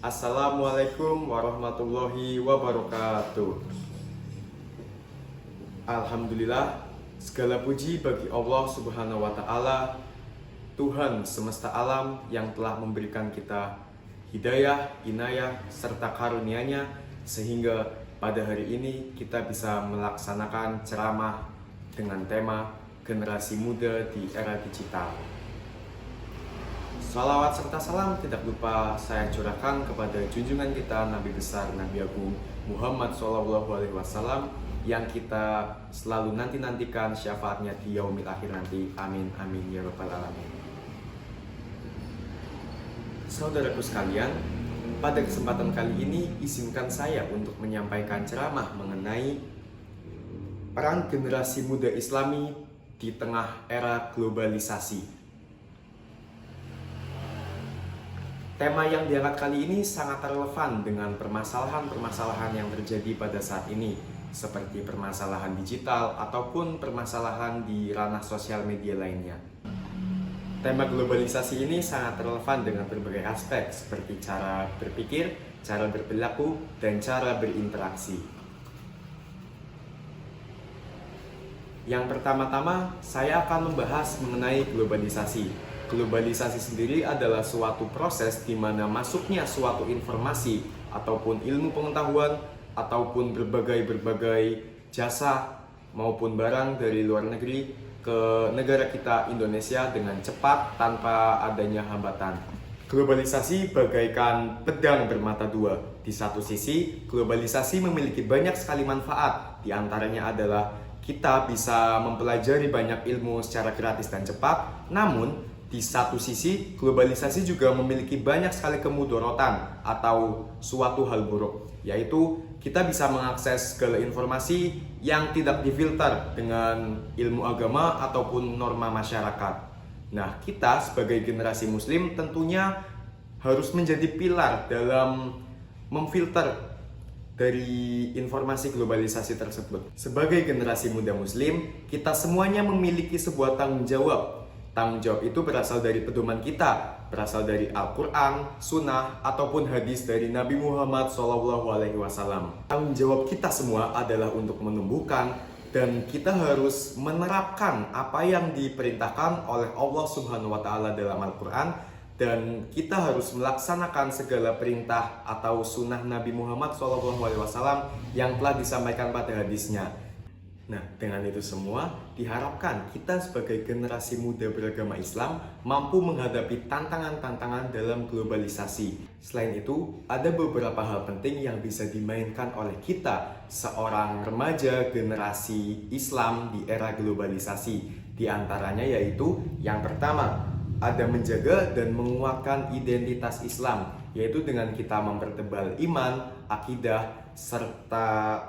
Assalamualaikum warahmatullahi wabarakatuh. Alhamdulillah, segala puji bagi Allah Subhanahu wa Ta'ala, Tuhan semesta alam yang telah memberikan kita hidayah, inayah, serta karunia-Nya sehingga pada hari ini kita bisa melaksanakan ceramah dengan tema generasi muda di era digital. Salawat serta salam tidak lupa saya curahkan kepada junjungan kita Nabi besar Nabi Agung Muhammad SAW yang kita selalu nanti-nantikan syafaatnya di yaumil akhir nanti. Amin amin ya rabbal alamin. Saudaraku sekalian, pada kesempatan kali ini izinkan saya untuk menyampaikan ceramah mengenai peran generasi muda Islami di tengah era globalisasi. Tema yang diangkat kali ini sangat relevan dengan permasalahan-permasalahan yang terjadi pada saat ini, seperti permasalahan digital ataupun permasalahan di ranah sosial media lainnya. Tema globalisasi ini sangat relevan dengan berbagai aspek, seperti cara berpikir, cara berperilaku, dan cara berinteraksi. Yang pertama-tama, saya akan membahas mengenai globalisasi. Globalisasi sendiri adalah suatu proses di mana masuknya suatu informasi ataupun ilmu pengetahuan ataupun berbagai jasa maupun barang dari luar negeri ke negara kita Indonesia dengan cepat tanpa adanya hambatan. Globalisasi bagaikan pedang bermata dua. Di satu sisi, globalisasi memiliki banyak sekali manfaat. Di antaranya adalah kita bisa mempelajari banyak ilmu secara gratis dan cepat. Namun, di satu sisi, globalisasi juga memiliki banyak sekali kemudorotan atau suatu hal buruk, yaitu kita bisa mengakses segala informasi yang tidak difilter dengan ilmu agama ataupun norma masyarakat. Nah, kita sebagai generasi muslim tentunya harus menjadi pilar dalam memfilter dari informasi globalisasi tersebut. Sebagai generasi muda muslim, kita semuanya memiliki sebuah tanggung jawab. Tanggung jawab itu berasal dari pedoman kita, berasal dari Al-Quran, Sunnah, ataupun hadis dari Nabi Muhammad SAW. Tanggung jawab kita semua adalah untuk menumbuhkan dan kita harus menerapkan apa yang diperintahkan oleh Allah Subhanahu wa Ta'ala dalam Al-Quran, dan kita harus melaksanakan segala perintah atau sunnah Nabi Muhammad SAW yang telah disampaikan pada hadisnya. Nah, dengan itu semua diharapkan kita sebagai generasi muda beragama Islam mampu menghadapi tantangan-tantangan dalam globalisasi. Selain itu, ada beberapa hal penting yang bisa dimainkan oleh kita seorang remaja generasi Islam di era globalisasi. Di antaranya yaitu yang pertama, ada menjaga dan menguatkan identitas Islam, yaitu dengan kita mempertebal iman, akidah, serta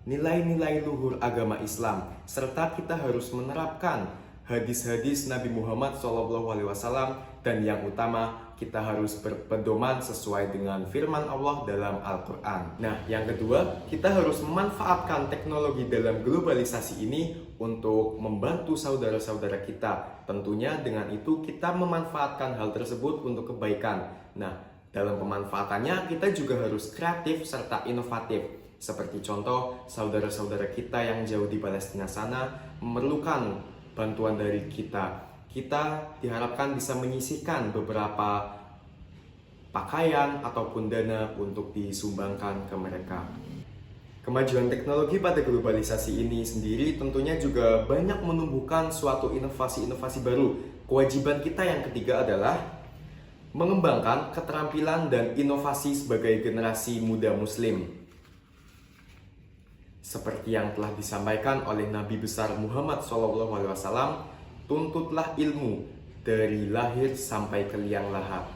nilai-nilai luhur agama Islam, serta kita harus menerapkan hadis-hadis Nabi Muhammad SAW, dan yang utama kita harus berpedoman sesuai dengan firman Allah dalam Al-Quran. Nah, yang kedua, kita harus memanfaatkan teknologi dalam globalisasi ini untuk membantu saudara-saudara kita. Tentunya dengan itu kita memanfaatkan hal tersebut untuk kebaikan. Nah, dalam pemanfaatannya kita juga harus kreatif serta inovatif. Seperti contoh, saudara-saudara kita yang jauh di Palestina sana memerlukan bantuan dari kita. Kita diharapkan bisa menyisihkan beberapa pakaian ataupun dana untuk disumbangkan ke mereka. Kemajuan teknologi pada globalisasi ini sendiri tentunya juga banyak menumbuhkan suatu inovasi-inovasi baru. Kewajiban kita yang ketiga adalah mengembangkan keterampilan dan inovasi sebagai generasi muda muslim. Seperti yang telah disampaikan oleh Nabi besar Muhammad SAW, tuntutlah ilmu dari lahir sampai ke liang lahat.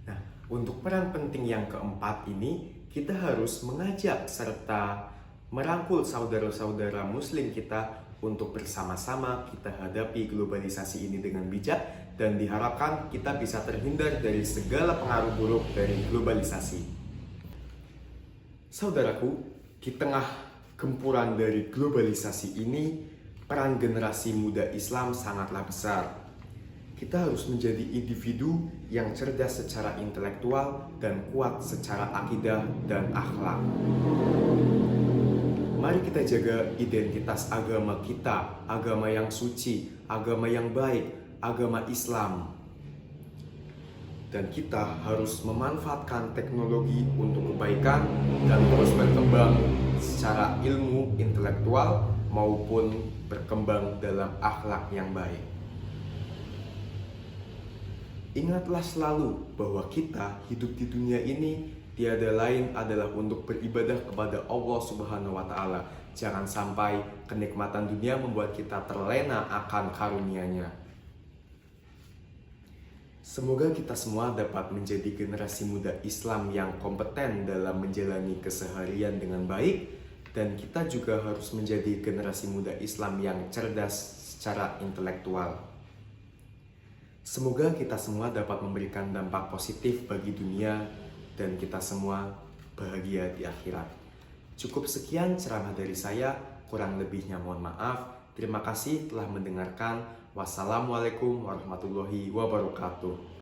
Nah, untuk peran penting yang keempat ini, kita harus mengajak serta merangkul saudara-saudara muslim kita untuk bersama-sama kita hadapi globalisasi ini dengan bijak, dan diharapkan kita bisa terhindar dari segala pengaruh buruk dari globalisasi. Saudaraku, di tengah gempuran dari globalisasi ini, peran generasi muda Islam sangatlah besar. Kita harus menjadi individu yang cerdas secara intelektual dan kuat secara akidah dan akhlak. Mari kita jaga identitas agama kita, agama yang suci, agama yang baik, agama Islam. Dan kita harus memanfaatkan teknologi untuk kebaikan dan terus berkembang secara ilmu intelektual maupun berkembang dalam akhlak yang baik. Ingatlah selalu bahwa kita hidup di dunia ini tiada lain adalah untuk beribadah kepada Allah Subhanahu wa Ta'ala. Jangan sampai kenikmatan dunia membuat kita terlena akan karunia-Nya. Semoga kita semua dapat menjadi generasi muda Islam yang kompeten dalam menjalani keseharian dengan baik, dan kita juga harus menjadi generasi muda Islam yang cerdas secara intelektual. Semoga kita semua dapat memberikan dampak positif bagi dunia dan kita semua bahagia di akhirat. Cukup sekian ceramah dari saya, kurang lebihnya mohon maaf. Terima kasih telah mendengarkan. Wassalamualaikum warahmatullahi wabarakatuh.